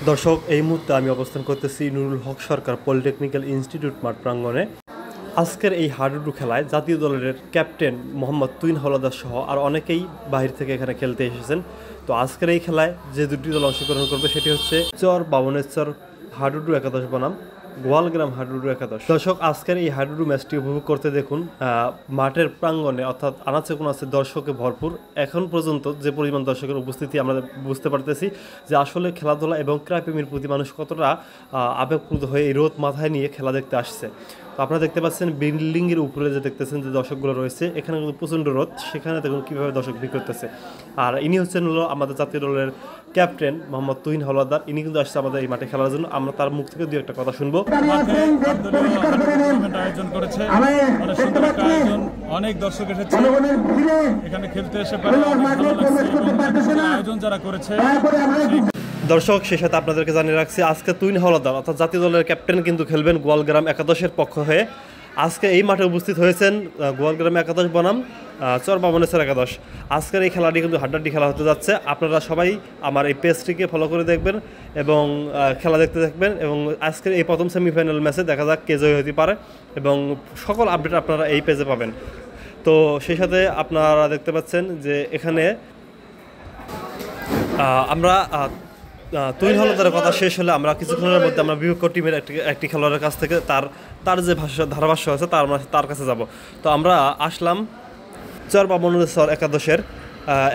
দর্শক, এই মুহূর্তে আমি অবস্থান করতেছি নুরুল হক সরকার পলিটেকনিক্যাল ইনস্টিটিউট মাঠ প্রাঙ্গণে। আজকের এই হাডুডু খেলায় জাতীয় দলের ক্যাপ্টেন মোহাম্মদ তুহিন হাওলাদার সহ আর অনেকেই বাহির থেকে এখানে খেলতে এসেছেন। তো আজকের এই খেলায় যে দুটি দল অংশগ্রহণ করবে সেটি হচ্ছে চর বাবনেশ্বর হাডুডু একাদশ বনাম গোয়ালগ্রাম হাডুডু একাদশ। দর্শক, আজকের এই হাডুডু ম্যাচটি উপভোগ করতে দেখুন মাঠের প্রাঙ্গণে অর্থাৎ আনাচে কোনাচে দর্শকে ভরপুর। এখন পর্যন্ত যে পরিমাণ দর্শকের উপস্থিতি আমরা বুঝতে পারতেছি যে আসলে খেলাধুলা এবং ক্রীড়াপ্রেমীর প্রতি মানুষ কতটা আবেগপ্রুত হয়ে এই রোদ মাথায় নিয়ে খেলা দেখতে আসছে। তো আপনারা দেখতে পাচ্ছেন বিল্ডিংয়ের উপরে যে দেখতেছেন যে দর্শকগুলো রয়েছে, এখানে কিন্তু প্রচণ্ড রোদ, সেখানে দেখুন কীভাবে দর্শক ভিড় করতেছে। আর ইনি হচ্ছেন হলো আমাদের জাতীয় দলের ক্যাপ্টেন মোহাম্মদ তুহিন হাওলাদার। ইনি কিন্তু আসছে আমাদের এই মাঠে খেলার জন্য। আমরা তার মুখ থেকে দু একটা কথা শুনবো। আয়োজন করেছে, অনেক সুন্দর একটা আয়োজন, অনেক দর্শক এসেছে এখানে খেলতে এসে পারে, আয়োজন যারা করেছে। দর্শক, সেই সাথে আপনাদেরকে জানিয়ে রাখছি আজকে তুহিন হাওলাদার অর্থাৎ জাতীয় দলের ক্যাপ্টেন কিন্তু খেলবেন গোয়ালগ্রাম একাদশের পক্ষ হয়ে। আজকে এই মাঠে উপস্থিত হয়েছেন গোয়ালগ্রাম একাদশ বনাম চর বাবনেশ্বর একাদশ। আজকের এই খেলাটি কিন্তু হাড্ডাহাড্ডি খেলা হতে যাচ্ছে। আপনারা সবাই আমার এই পেজটিকে ফলো করে দেখবেন এবং খেলা দেখতে থাকবেন। এবং আজকের এই প্রথম সেমিফাইনাল ম্যাচে দেখা যাক কে জয়ী হতে পারে এবং সকল আপডেট আপনারা এই পেজে পাবেন। তো সেই সাথে আপনারা দেখতে পাচ্ছেন যে এখানে আমরা তুহিন হাওলাদারের কথা শেষ হলে আমরা কিছুক্ষণের মধ্যে আমরা বিপক্ষ টিমের একটি খেলোয়াড়ের কাছ থেকে তার যে ধারাভাষ্য আছে তার কাছে যাব। তো আমরা আসলাম চর বাবনেশ্বর একাদশের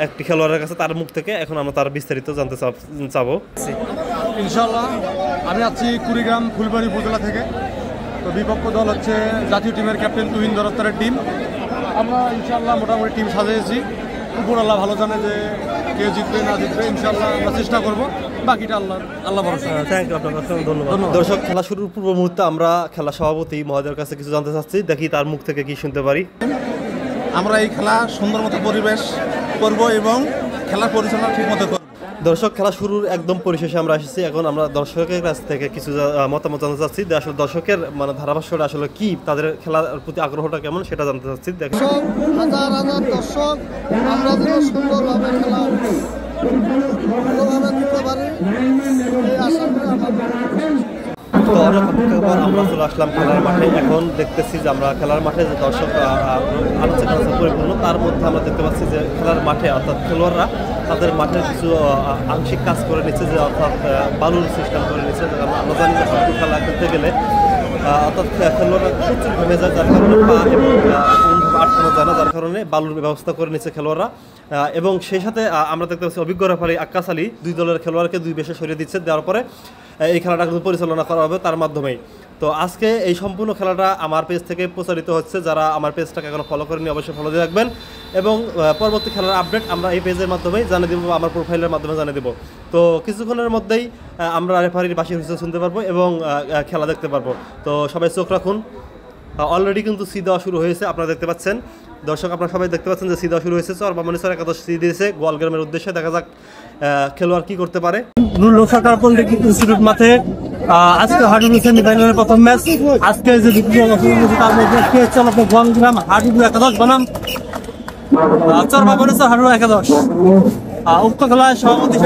একটি খেলোয়াড়ের কাছে, তার মুখ থেকে এখন আমরা তার বিস্তারিত জানতে চাবো। ইনশাল্লাহ আমি আছি কুড়িগ্রাম ফুলবাড়ি উপজেলা থেকে। তো বিপক্ষ দল হচ্ছে জাতীয় টিমের ক্যাপ্টেন তুহিন দরত্তারের টিম। আমরা ইনশাল্লাহ মোটামুটি টিম সাজিয়েছি। উপর আল্লাহ ভালো জানে যে কে জিতবে না জিতবে, ইনশাল্লাহ আমরা চেষ্টা করবো, বাকিটা আল্লাহ ভরসা। থ্যাংক ইউ, আপনার কাছে ধন্যবাদ। দর্শক, খেলা শুরুর পূর্ব মুহূর্তে আমরা খেলা সভাপতি মহোদয়ের কাছে কিছু জানতে চাচ্ছি, দেখি তার মুখ থেকে কি শুনতে পারি। আমরা এই খেলা সুন্দর মতো পরিবেশ করব এবং খেলার পরিচালনা ঠিক মতো করব। দর্শক, খেলা শুরুর একদম পরিশেষে আমরা এসেছি। এখন আমরা দর্শকের কাছ থেকে কিছু মতামত জানতে চাচ্ছি যে আসলে দর্শকের ভাধাভাষ্যটা আসলে কি, তাদের খেলার প্রতি আগ্রহটা কেমন সেটা জানতে চাচ্ছি। দেখেন হাজার হাজার দর্শক, আমরা যেন সুন্দরভাবে খেলা ভালোভাবে দিতে পারি এই আশা করে তো অনেক অপেক্ষার পর আমরা চলে আসলাম খেলার মাঠে। এখন দেখতেছি যে আমরা খেলার মাঠে যে দর্শক আলোচনা পরিপূর্ণ, তার মধ্যে আমরা দেখতে পাচ্ছি যে খেলার মাঠে অর্থাৎ খেলোয়াড়রা তাদের মাঠে কিছু আংশিক কাজ করে নিচ্ছে, যে অর্থাৎ বালুর সিস্টেম করে নিচ্ছে। আমরা জানি যে হাডুডু খেলা খেলতে গেলে অর্থাৎ খেলোয়াড়রা প্রচুর ঘেমে যায়, যার কারণে পা এবং আটকানো যায় না, যার কারণে বালুর ব্যবস্থা করে নিচ্ছে খেলোয়াড়রা। এবং সেই সাথে আমরা দেখতে পাচ্ছি অভিজ্ঞ রেফারি আক্কাস আলী দুই দলের খেলোয়াড়কে দুই বেশে সরিয়ে দিচ্ছে, দেওয়ার পরে এই খেলাটা কিন্তু পরিচালনা করা হবে তার মাধ্যমেই। তো আজকে এই সম্পূর্ণ খেলাটা আমার পেজ থেকে প্রচারিত হচ্ছে। যারা আমার পেজটাকে এখনো ফলো করেনি অবশ্যই ফলো দিয়ে রাখবেন এবং পরবর্তী খেলার আপডেট আমরা এই পেজের মাধ্যমেই জানিয়ে দেবো, আমার প্রোফাইলের মাধ্যমে জানিয়ে দেবো। তো কিছুক্ষণের মধ্যেই আমরা রেফারির বাঁশির হুইসেল শুনতে পারবো এবং খেলা দেখতে পারবো। তো সবাই চোখ রাখুন। অলরেডি কিন্তু সি দেওয়া শুরু হয়েছে, আপনারা দেখতে পাচ্ছেন। দর্শক, আপনারা সবাই দেখতে পাচ্ছেন যে সি দেওয়া শুরু হয়েছে। চর বাবনেশ্বর একাদশ সি দিয়েছে গোয়ালগ্রামের উদ্দেশ্যে। দেখা যাক খেলোয়াড় কি করতে পারে। নুরুল হক সরকার পলিটেকনিক ইনস্টিটিউট মাঠে আজকে হাডুডু সেমিফাইনালের প্রথম ম্যাচ। আজকে যে তার মধ্যে হচ্ছে আপনার গোয়ালগ্রাম হাডুডু একাদশ বনাম চর বাবনেশ্বর হাডুডু একাদশ। উক্ত খেলায় সভাপতি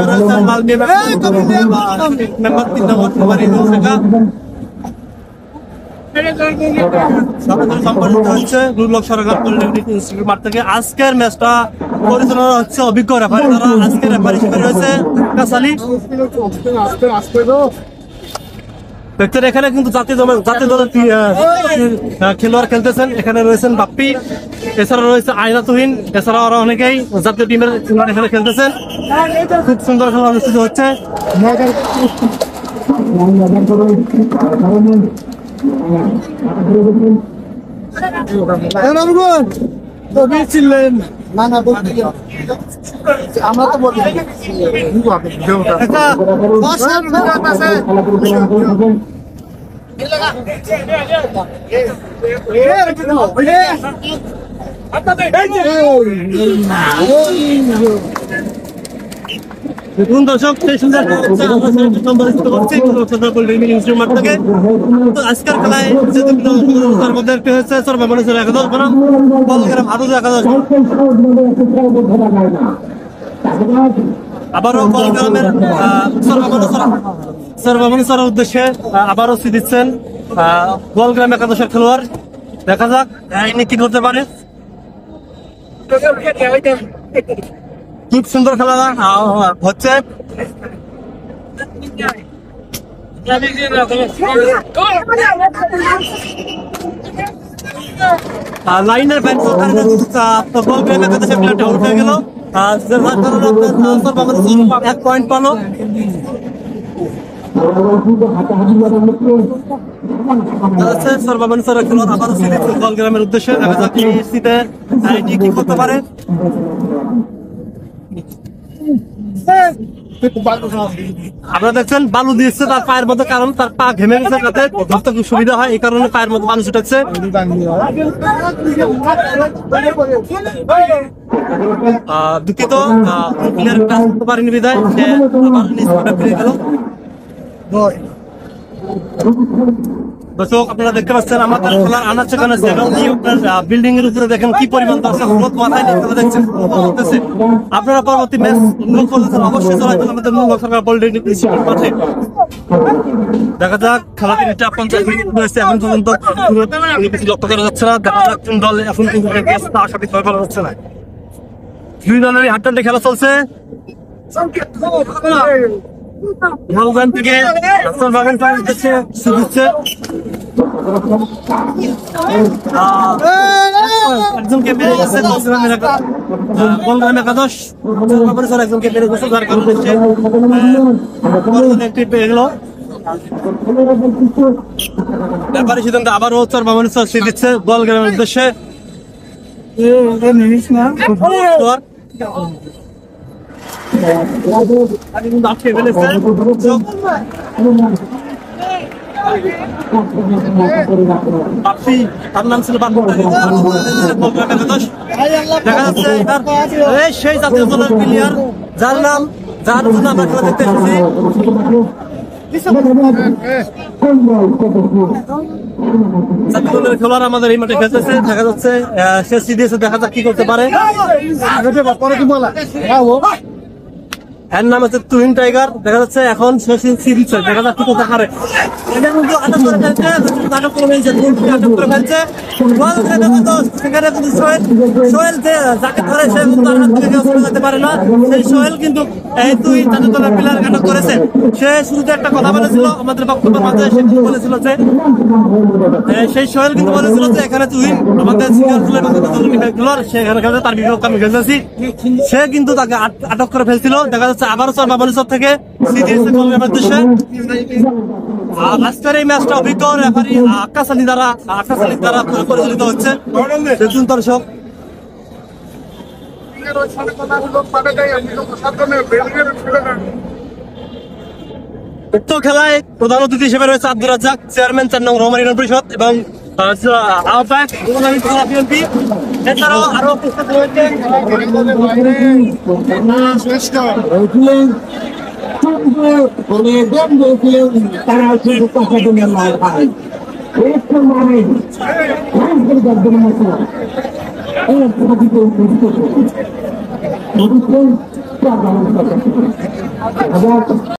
মেম্বার 3 নম্বর সম্পাদিত হচ্ছে নুরুল হক সরকার পলিটেকনিক ইনস্টিটিউট মাঠ থেকে। আজকের ম্যাচটা পরিচালনা হচ্ছে অভিজ্ঞ রেফারি, যারা আজকের রেফারি হিসেবে রয়েছে আক্কাস আলী। দেখছেন এখানে কিন্তু জাতীয় দলের খেলোয়াড় খেলতেছেন। এখানে রয়েছেন বাপ্পি, এছাড়া রয়েছে আয়না তুহিন, এছাড়া আরো অনেকেই জাতীয় টিমের খেলোয়াড় এখানে খেলতেছেন। খুব সুন্দর খেলা অনুষ্ঠিত হচ্ছে। আমরা তো বলি দেখুন দর্শক, আজকের খেলায় তার মধ্যে একটি হচ্ছে চর বাবনেশ্বর একাদশ বনাম গোয়ালগ্রাম হাডুডু একাদশ। আবারও গোলগ্রামের সর্বাবনীর উদ্দেশ্যে আবারও সি দিচ্ছেন গোলগ্রাম একাদশের খেলোয়াড়। দেখা যাক ইনি কি করতে পারে। খুব সুন্দর খেলা হচ্ছে। লাইনের ব্যাট গোলগ্রাম একাদশের প্লেয়ারটা আউট হয়ে গেল। 1 পয়েন্ট পালো। গোলগ্রামের উদ্দেশ্যে দেখা যাক কি করতে পারে। আপনারা দেখছেন বালু দিয়েছে তার পায়ের মধ্যে, কারণ তার পা ঘেমে গেছে, যাতে ধরতে খুব সুবিধা হয়, এই কারণে পায়ের মধ্যে বালু ছুটাচ্ছে। দুঃখিত পারেনি বিদায় ফিরে গেল। দর্শক আপনারা দেখতে পাচ্ছেন আমাদের খেলার আনাচে কানাচে এবং বিল্ডিং এর উপরে দেখেন কি পরিমাণ দর্শক মাথায় নিয়ে দেখছেন। আপনারা পরবর্তী ম্যাচ লক্ষ্য করতেছেন অবশ্যই চলে আসবেন আমাদের মূল সরকার পলিটেকনিক মাঠে। দেখা যাক খেলা 3:50 মিনিট হয়েছে, এখন পর্যন্ত কিছু লক্ষ্য করা যাচ্ছে না। দেখা যাক কোন দল এখন কিন্তু সঠিকভাবে বলা যাচ্ছে না। দুই দলেরই হাড্ডাহাড্ডি খেলা চলছে। গোলগ্রাম থেকে একজনকে বেড়ে গেছে গোলগ্রাম একাদশ, একজনকে বেড়ে গেছে, যার কারণে পেয়ে গেল। ব্যাপারী সিদ্ধান্ত আবারও সে দিচ্ছে গোলগ্রামের উদ্দেশ্যে। তার নাম ছিল দেখা যাচ্ছে সেই জাতীয় দলের প্লেয়ার যার জন্য আমরা খেলা দেখতে এসেছি। খেলোয়াড় আমাদের এই মাঠে খেলতেছে, দেখা যাচ্ছে সে সিডিএসে, দেখা যাক কি করতে পারে। এর নাম হচ্ছে তুহিন টাইগার, দেখা যাচ্ছে এখন দেখা যাক কি করতে পারে। সোহেল কিন্তু এই দুই জাতীয় দলের প্লেয়ার আটক করেছে। সে শুরুতে একটা কথা বলেছিল আমাদের বক্তব্যের মাঝে, সে বলেছিল যে সেই সোহেল কিন্তু বলেছিল যে এখানে তুহিন আমাদের খেলোয়াড়, সে এখানে খেলছে, তার বিপক্ষে আমি খেলতেছি। সে কিন্তু তাকে আটক করে ফেলছিল। দেখা যাচ্ছে আবারও বাবুলিচর থেকে আজকের এই ম্যাচটা অভিজ্ঞ রেফারি আকাশ আলী দ্বারা পরিচালিত হচ্ছে। দর্শক উক্ত খেলায় প্রধান অতিথি হিসেবে রয়েছে আব্দুর রাজ্জাক, চেয়ারম্যান 4 নং রহমান ইউনিয়ন পরিষদ এবং আহ্বায়ক বিএনপি। এছাড়াও আরো উপস্থিত রয়েছেন